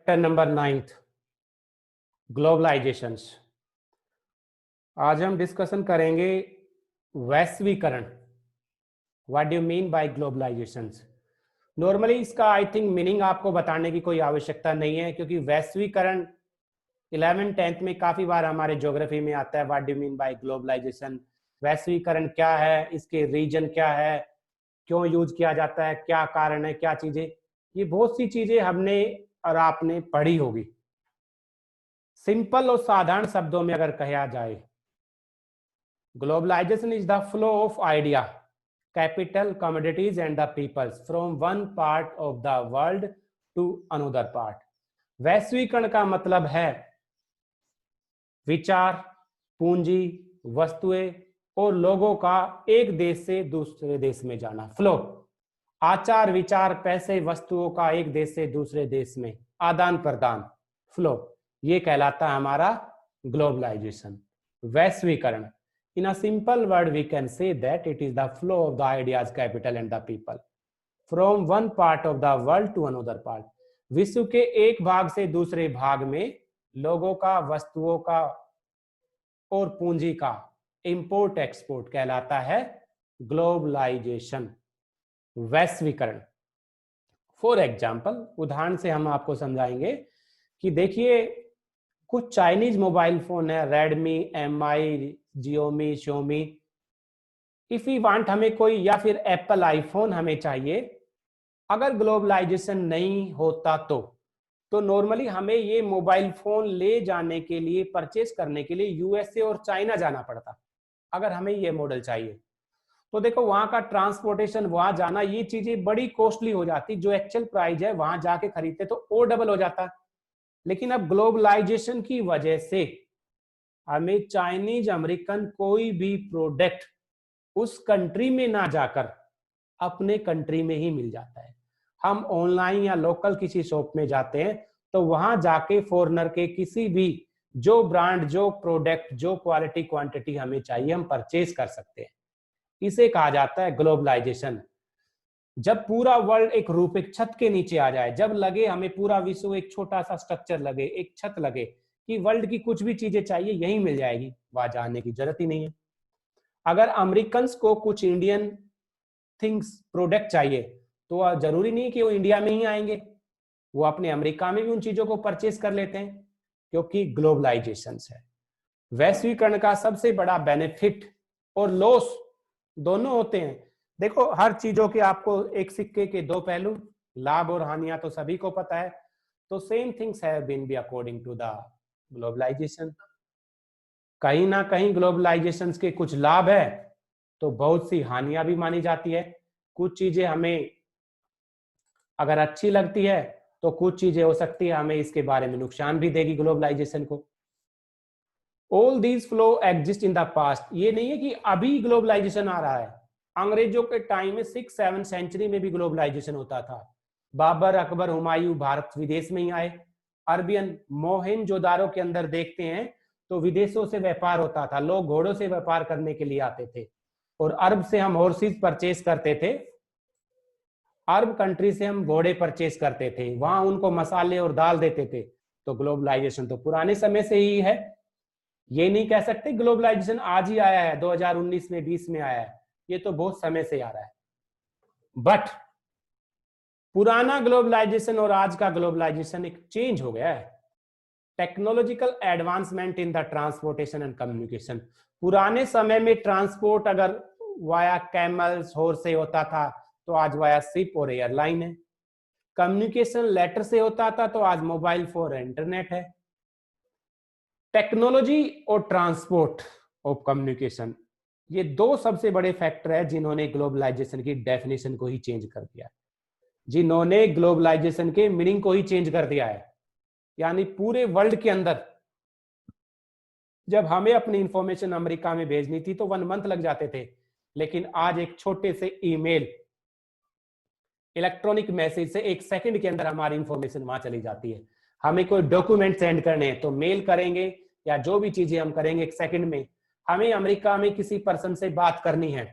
Chapter number 9 ग्लोबलाइजेशंस। आज हम discussion करेंगे वैश्वीकरण। What do you mean by globalisations? Normally इसका आई थिंक मीनिंग आपको बताने की कोई आवश्यकता नहीं है, क्योंकि वैश्वीकरण 11th-10th में काफी बार हमारे ज्योग्राफी में आता है। What do you mean by globalisation? वैश्वीकरण क्या है, इसके रीजन क्या है, क्यों यूज किया जाता है, क्या कारण है, क्या चीजें, ये बहुत सी चीजें हमने और आपने पढ़ी होगी। सिंपल और साधारण शब्दों में अगर कहा जाए, globalisation is the flow of idea, capital, commodities and the peoples from one part of the world to another part. वैश्वीकरण का मतलब है विचार, पूंजी, वस्तुएं और लोगों का एक देश से दूसरे देश में जाना। फ्लो, आचार, विचार, पैसे, वस्तुओं का एक देश से दूसरे देश में आदान प्रदान, फ्लो, ये कहलाता है हमारा ग्लोबलाइजेशन, वैश्वीकरण। In a simple word we can say that it is the flow of the ideas, capital and the people from one part of the world to another part. विश्व के एक भाग से दूसरे भाग में लोगों का, वस्तुओं का और पूंजी का इंपोर्ट एक्सपोर्ट कहलाता है ग्लोबलाइजेशन, वैश्वीकरण। फॉर एग्जाम्पल, उदाहरण से हम आपको समझाएंगे कि देखिए कुछ चाइनीज मोबाइल फोन है, Redmi, MI, Xiaomi, Xiaomi. If you want, हमें कोई, या फिर एप्पल आईफोन हमें चाहिए, अगर ग्लोबलाइजेशन नहीं होता तो नॉर्मली हमें ये मोबाइल फोन ले जाने के लिए, परचेस करने के लिए यूएसए और चाइना जाना पड़ता। अगर हमें ये मॉडल चाहिए तो देखो वहां का ट्रांसपोर्टेशन, वहां जाना, ये चीजें बड़ी कॉस्टली हो जाती। जो एक्चुअल प्राइस है वहां जाके खरीदते तो और डबल हो जाता। लेकिन अब ग्लोबलाइजेशन की वजह से हमें चाइनीज, अमेरिकन कोई भी प्रोडक्ट उस कंट्री में ना जाकर अपने कंट्री में ही मिल जाता है। हम ऑनलाइन या लोकल किसी शॉप में जाते हैं तो वहां जाके फॉरेनर के किसी भी जो ब्रांड, जो प्रोडक्ट, जो क्वालिटी, क्वांटिटी हमें चाहिए, हम परचेज कर सकते हैं। इसे कहा जाता है ग्लोबलाइजेशन। जब पूरा वर्ल्ड एक रूप, एक छत के नीचे आ जाए, जब लगे हमें पूरा विश्व एक छोटा सा स्ट्रक्चर लगे, एक छत लगे कि वर्ल्ड की कुछ भी चीजें चाहिए यहीं मिल जाएगी, वहां जाने की जरूरत ही नहीं है। अगर अमेरिकन को कुछ इंडियन थिंग्स, प्रोडक्ट चाहिए तो जरूरी नहीं कि वो इंडिया में ही आएंगे, वो अपने अमेरिका में भी उन चीजों को परचेज कर लेते हैं, क्योंकि ग्लोबलाइजेशन है। वैश्वीकरण का सबसे बड़ा बेनिफिट और लॉस दोनों होते हैं। देखो, हर चीजों के आपको एक सिक्के के दो पहलू, लाभ और हानियां तो सभी को पता है। तो same things have been be according to the globalisation. कहीं ना कहीं ग्लोबलाइजेशन के कुछ लाभ है तो बहुत सी हानियां भी मानी जाती है। कुछ चीजें हमें अगर अच्छी लगती है तो कुछ चीजें हो सकती है हमें इसके बारे में नुकसान भी देगी ग्लोबलाइजेशन को। All these flow exist in the past. ये नहीं है कि अभी ग्लोबलाइजेशन आ रहा है। अंग्रेजों के टाइम में 6-7 सेंचुरी में भी ग्लोबलाइजेशन होता था। बाबर, अकबर, हुमायूं भारत विदेश में ही आए। अरबियन मोहनजोदारो के अंदर देखते हैं तो विदेशों से व्यापार होता था, लोग घोड़ों से व्यापार करने के लिए आते थे। और अरब से हम हॉर्सेस परचेज करते थे, अरब कंट्री से हम घोड़े परचेज करते थे, वहां उनको मसाले और दाल देते थे। तो ग्लोबलाइजेशन तो पुराने समय से ही है। ये नहीं कह सकते ग्लोबलाइजेशन आज ही आया है, 2019 में, 20 में आया है। ये तो बहुत समय से आ रहा है। बट पुराना ग्लोबलाइजेशन और आज का ग्लोबलाइजेशन एक चेंज हो गया है। Technological advancement in the transportation and communication. पुराने समय में ट्रांसपोर्ट अगर वाया कैमल्स, हॉर्स से होता था तो आज वाया शिप और एयरलाइन है। कम्युनिकेशन लेटर से होता था तो आज मोबाइल फोन, इंटरनेट है। टेक्नोलॉजी और ट्रांसपोर्ट ऑफ कम्युनिकेशन, ये दो सबसे बड़े फैक्टर है जिन्होंने ग्लोबलाइजेशन की डेफिनेशन को ही चेंज कर दिया है, जिन्होंने ग्लोबलाइजेशन के मीनिंग को ही चेंज कर दिया है। यानी पूरे वर्ल्ड के अंदर जब हमें अपनी इंफॉर्मेशन अमेरिका में भेजनी थी तो 1 मंथ लग जाते थे, लेकिन आज एक छोटे से ईमेल, इलेक्ट्रॉनिक मैसेज से 1 सेकंड के अंदर हमारी इंफॉर्मेशन वहां चली जाती है। हमें कोई डॉक्यूमेंट सेंड करने हैं तो मेल करेंगे या जो भी चीजें हम करेंगे 1 सेकंड में। हमें अमेरिका में किसी पर्सन से बात करनी है,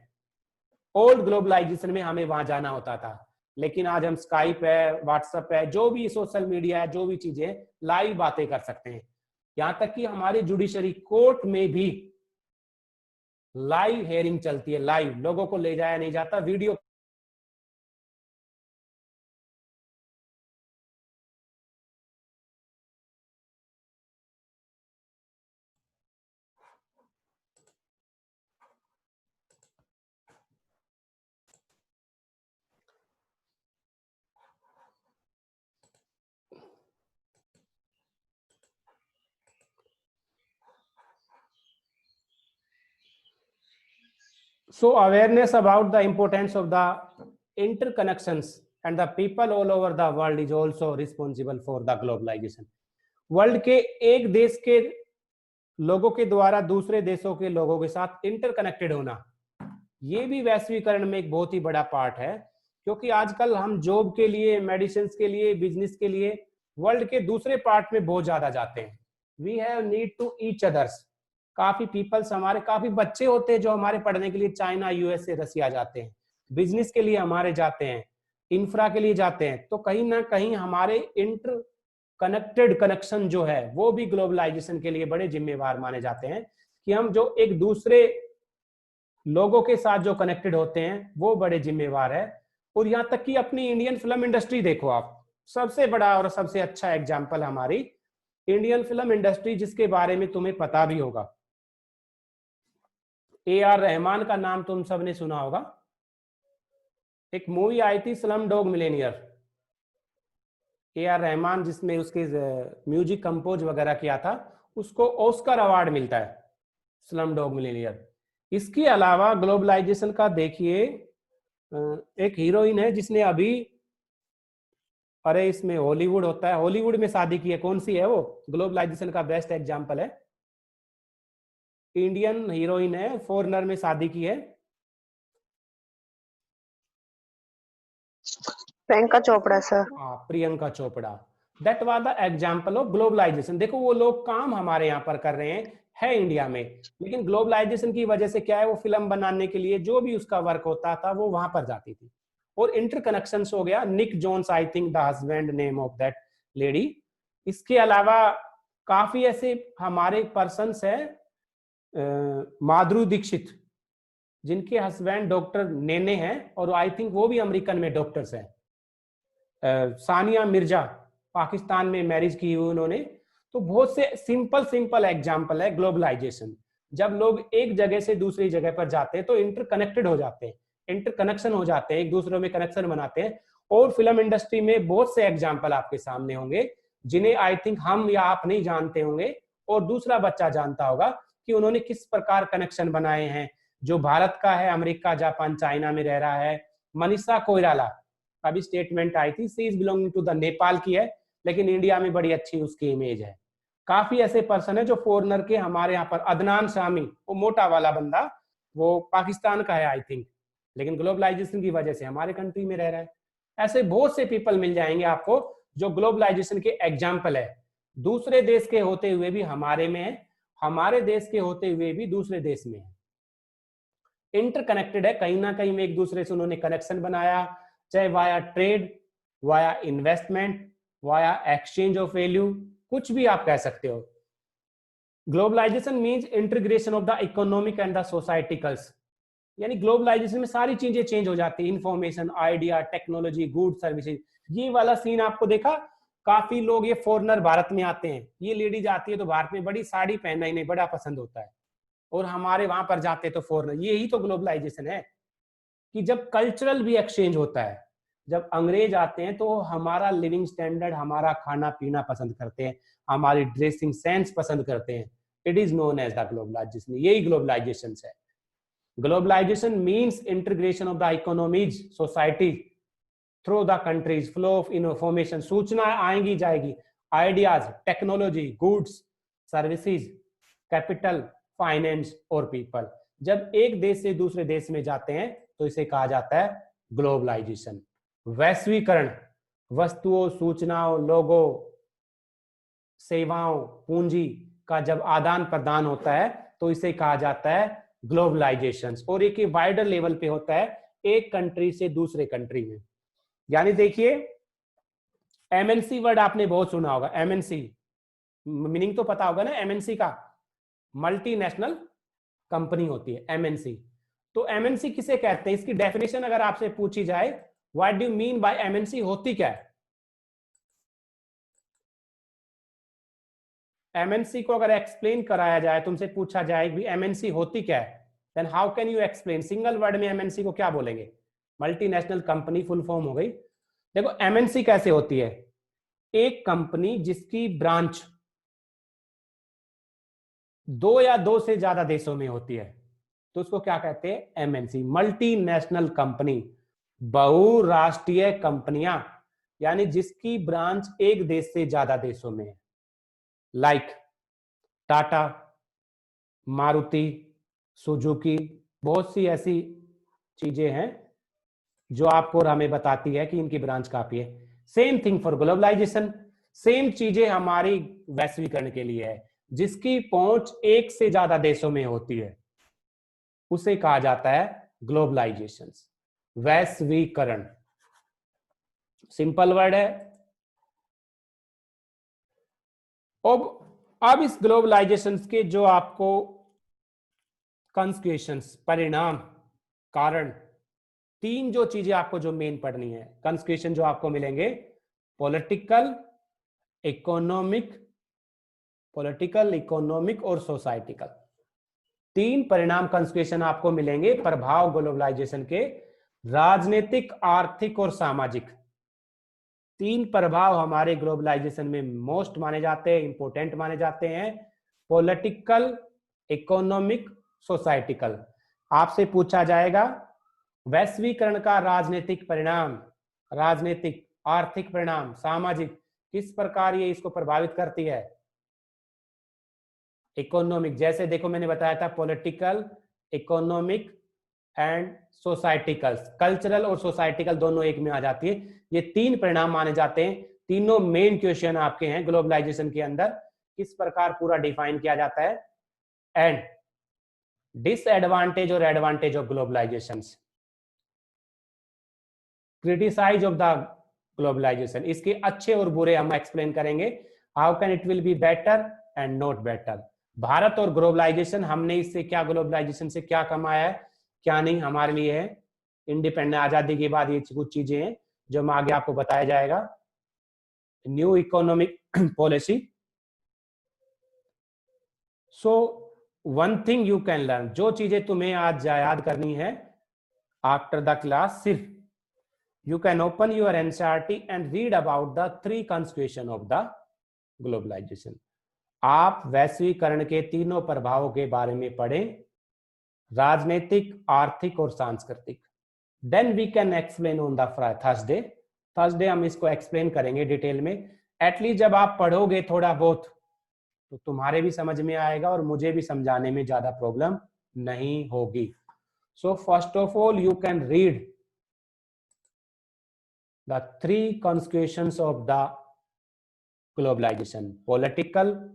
ओल्ड ग्लोबलाइजेशन में हमें वहां जाना होता था, लेकिन आज हम स्काइप है, व्हाट्सएप है, जो भी सोशल मीडिया है, जो भी चीजें, लाइव बातें कर सकते हैं। यहां तक कि हमारी जुडिशरी कोर्ट में भी लाइव हेयरिंग चलती है, लाइव, लोगों को ले जाया नहीं जाता, video. So awareness about the importance of the interconnections and the people all over the world is also responsible for the globalization. World के एक देश के लोगों के द्वारा दूसरे देशों के लोगों के साथ इंटरकनेक्टेड होना, ये भी वैश्वीकरण में एक बहुत ही बड़ा पार्ट है। क्योंकि आजकल हम जॉब के लिए, मेडिसिन के लिए, बिजनेस के लिए वर्ल्ड के दूसरे पार्ट में बहुत ज्यादा जाते हैं। We have need to each others. काफी पीपल्स, हमारे काफी बच्चे होते हैं जो हमारे पढ़ने के लिए चाइना, यूएसए, रसिया जाते हैं, बिजनेस के लिए हमारे जाते हैं, इंफ्रा के लिए जाते हैं। तो कहीं ना कहीं हमारे इंटर कनेक्टेड कनेक्शन जो है वो भी ग्लोबलाइजेशन के लिए बड़े जिम्मेवार माने जाते हैं, कि हम जो एक दूसरे लोगों के साथ जो कनेक्टेड होते हैं वो बड़े जिम्मेवार है। और यहां तक कि अपनी इंडियन फिल्म इंडस्ट्री देखो आप, सबसे बड़ा और सबसे अच्छा एग्जाम्पल हमारी इंडियन फिल्म इंडस्ट्री, जिसके बारे में तुम्हें पता भी होगा। AR रहमान का नाम तुम सबने सुना होगा। एक मूवी आई थी slum dog Millionaire, AR Rahman जिसमें उसके म्यूजिक कंपोज वगैरह किया था, उसको ऑस्कर अवार्ड मिलता है स्लम डॉग मिलेनियर। इसके अलावा ग्लोबलाइजेशन का देखिए, एक हीरोइन है जिसने अभी, अरे इसमें हॉलीवुड होता है, हॉलीवुड में शादी की है, कौन सी है वो? ग्लोबलाइजेशन का बेस्ट एग्जांपल है। इंडियन हीरोइन है, फॉरेनर में शादी की है। प्रियंका चोपड़ा सर। हाँ, Priyanka Chopra. That was the example of globalisation. देखो वो लोग काम हमारे यहाँ पर कर रहे हैं, है इंडिया में, लेकिन ग्लोबलाइजेशन की वजह से क्या है, वो फिल्म बनाने के लिए जो भी उसका वर्क होता था वो वहां पर जाती थी। और इंटरकनेक्शन हो गया। Nick Jonas, I think the husband name of that lady. इसके अलावा काफी ऐसे हमारे पर्सन्स है, माधुरी दीक्षित, जिनके हस्बैंड डॉक्टर नेने हैं, और आई थिंक वो भी अमेरिकन में डॉक्टर्स हैं। सानिया मिर्जा, पाकिस्तान में मैरिज की हुई उन्होंने। तो बहुत से सिंपल एग्जांपल है ग्लोबलाइजेशन। जब लोग एक जगह से दूसरी जगह पर जाते हैं तो इंटरकनेक्टेड हो जाते हैं, इंटरकनेक्शन हो जाते हैं, एक दूसरे में कनेक्शन बनाते हैं। और फिल्म इंडस्ट्री में बहुत से एग्जाम्पल आपके सामने होंगे जिन्हें आई थिंक हम या आप नहीं जानते होंगे, और दूसरा बच्चा जानता होगा कि उन्होंने किस प्रकार कनेक्शन बनाए हैं। जो भारत का है, अमेरिका, जापान, चाइना में रह रहा है। मनीषा कोइराला, अभी स्टेटमेंट आई थी, she is belonging to the Nepal की है, लेकिन इंडिया में बड़ी अच्छी उसकी इमेज है। काफी ऐसे पर्सन है जो फॉरेनर के हमारे यहाँ पर, अदनान शामी, वो मोटा वाला बंदा, वो पाकिस्तान का है आई थिंक, लेकिन ग्लोबलाइजेशन की वजह से हमारे कंट्री में रह रहा है। ऐसे बहुत से पीपल मिल जाएंगे आपको जो ग्लोबलाइजेशन के एग्जाम्पल है। दूसरे देश के होते हुए भी हमारे में है, हमारे देश के होते हुए भी दूसरे देश में है। इंटरकनेक्टेड है, कहीं ना कहीं में एक दूसरे से उन्होंने कनेक्शन बनाया, चाहे via trade, via investment, via exchange of value, कुछ भी आप कह सकते हो। Globalisation means integration of the economic and the societicals, यानी ग्लोबलाइजेशन में सारी चीजें चेंज हो जाती है, information, idea, technology, good services. ये वाला सीन आपको देखा, काफी लोग ये फॉरेनर भारत में आते हैं, ये लेडीज आती है तो भारत में बड़ी साड़ी पहनना इन्हें बड़ा पसंद होता है, और हमारे वहां पर जाते तो फॉरेनर। यही तो ग्लोबलाइजेशन है, कि जब कल्चरल भी एक्सचेंज होता है। जब अंग्रेज आते हैं तो हमारा लिविंग स्टैंडर्ड, हमारा खाना पीना पसंद करते हैं, हमारी ड्रेसिंग सेंस पसंद करते हैं। It is known as the globalisation. यही ग्लोबलाइजेशन है। Globalisation means integration of the economies, society through the countries, flow of information, सूचना आएंगी जाएगी, ideas, technology, goods, services, capital, finance और पीपल। जब एक देश से दूसरे देश में जाते हैं तो इसे कहा जाता है ग्लोबलाइजेशन। वैश्वीकरण, वस्तुओं, सूचनाओं, लोगों, सेवाओं, पूंजी का जब आदान प्रदान होता है तो इसे कहा जाता है ग्लोबलाइजेशन। और एक वाइडर लेवल पे होता है, एक कंट्री से दूसरे कंट्री में। यानी देखिए एमएनसी वर्ड आपने बहुत सुना होगा, एमएनसी मीनिंग तो पता होगा ना, एमएनसी का मल्टीनेशनल कंपनी होती है एमएनसी। तो एमएनसी किसे कहते हैं, इसकी डेफिनेशन अगर आपसे पूछी जाए what do you mean bye MNC, होती क्या है? एमएनसी को अगर एक्सप्लेन कराया जाए, तुमसे पूछा जाए कि एमएनसी होती क्या है, then how can you explain, single word में एमएनसी को क्या बोलेंगे? मल्टीनेशनल कंपनी फुल फॉर्म हो गई। देखो एमएनसी कैसे होती है, एक कंपनी जिसकी ब्रांच 2 या 2 से ज्यादा देशों में होती है तो उसको क्या कहते हैं? एमएनसी, मल्टीनेशनल कंपनी, बहुराष्ट्रीय कंपनियां, यानी जिसकी ब्रांच एक देश से ज्यादा देशों में है, लाइक टाटा, मारुति सुजुकी, बहुत सी ऐसी चीजें हैं जो आपको और हमें बताती है कि इनकी ब्रांच काफी है। Same thing for globalisation, same चीजें हमारी वैश्वीकरण के लिए है, जिसकी पहुंच एक से ज्यादा देशों में होती है उसे कहा जाता है ग्लोबलाइजेशन, वैश्वीकरण। सिंपल वर्ड है। अब इस ग्लोबलाइजेशन के जो आपको कंसिक्वेंसेस, परिणाम, कारण, 3 जो चीजें आपको जो मेन पढ़नी है, कंसिक्वेंस जो आपको मिलेंगे, पॉलिटिकल, इकोनॉमिक और सोसाइटिकल, 3 परिणाम कंसिक्वेंस आपको मिलेंगे प्रभाव ग्लोबलाइजेशन के, राजनीतिक, आर्थिक और सामाजिक। 3 प्रभाव हमारे ग्लोबलाइजेशन में मोस्ट माने जाते हैं, इंपॉर्टेंट माने जाते हैं, पॉलिटिकल, इकोनॉमिक, सोसाइटिकल। आपसे पूछा जाएगा वैश्वीकरण का राजनीतिक परिणाम, राजनीतिक, आर्थिक परिणाम, सामाजिक, किस प्रकार ये इसको प्रभावित करती है? इकोनॉमिक, जैसे देखो मैंने बताया था political, economic and societal, cultural और सोसाइटिकल दोनों एक में आ जाती है। ये 3 परिणाम माने जाते हैं। तीनों मेन क्वेश्चन आपके हैं ग्लोबलाइजेशन के अंदर, किस प्रकार पूरा डिफाइन किया जाता है, एंड डिसएडवांटेज और advantage of globalisation, criticise of the globalisation, इसके अच्छे और बुरे हम एक्सप्लेन करेंगे, how can it will be better and not better. Bharat और ग्लोबलाइजेशन, हमने इससे क्या, ग्लोबलाइजेशन से क्या कमाया है, क्या नहीं हमारे लिए है। इंडिपेंडेंट आजादी के बाद ये कुछ चीजें हैं जो हम आगे आपको बताया जाएगा। New economic policy. So one thing you can learn, जो चीजें तुम्हें आज याद करनी है आफ्टर द क्लास, सिर्फ you can open your NCERT and read about the 3 consequences of the globalization। आप वैश्वीकरण के 3 प्रभावों के बारे में पढ़ें, राजनीतिक, आर्थिक और सांस्कृतिक। Then we can explain on the Thursday हम इसको एक्सप्लेन करेंगे डिटेल में। एटलीस्ट जब आप पढ़ोगे थोड़ा बहुत तो तुम्हारे भी समझ में आएगा और मुझे भी समझाने में ज्यादा प्रॉब्लम नहीं होगी। So first of all you can read the 3 consequences of the globalization, political,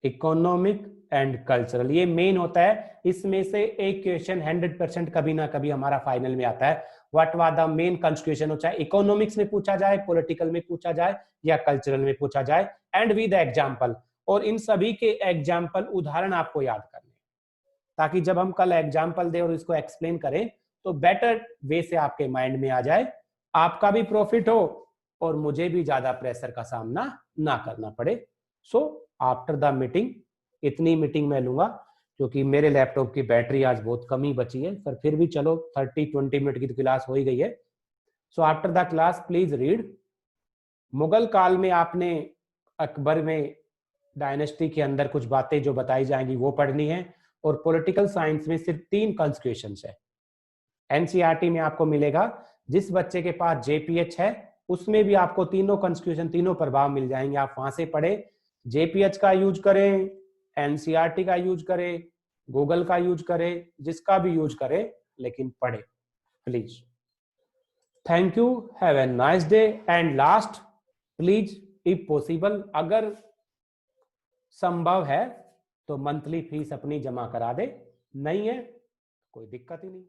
economic and cultural। ये मेन होता है, इसमें से एक क्वेश्चन 100% कभी ना कभी हमारा फाइनल में आता है। What was the main consequence, हो चाहे इकोनॉमिक्स में पूछा जाए, पॉलिटिकल में पूछा जाए या कल्चरल में पूछा जाए, एंड विद एग्जांपल। और इन सभी के एग्जांपल, उदाहरण आपको याद करने, ताकि जब हम कल एग्जांपल दें और इसको एक्सप्लेन करें तो बेटर वे से आपके माइंड में आ जाए, आपका भी प्रॉफिट हो और मुझे भी ज्यादा प्रेशर का सामना ना करना पड़े। सो आफ्टर द मीटिंग, इतनी मीटिंग मैं लूंगा क्योंकि मेरे लैपटॉप की बैटरी आज बहुत कम ही बची है, पर फिर भी चलो 30-20 मिनट की तो क्लास हो ही गई है। So after the class please read. Mughal काल में आपने अकबर में डायनेस्टी के अंदर कुछ बातें जो बताई जाएंगी वो पढ़नी है, और पॉलिटिकल साइंस में सिर्फ 3 कंसिक्वेंस है। एनसीईआरटी में आपको मिलेगा, जिस बच्चे के पास जेपीएच है उसमें भी आपको 3 कंसिक्वेंस, 3 प्रभाव मिल जाएंगे, आप वहां से पढ़े। जेपीएच का यूज करें, एनसीईआरटी का यूज करें, गूगल का यूज करें, जिसका भी यूज करें, लेकिन पढ़े please. Thank you, have a nice day. And last, please if possible, अगर संभव है तो मंथली फीस अपनी जमा करा दे, नहीं है कोई दिक्कत ही नहीं।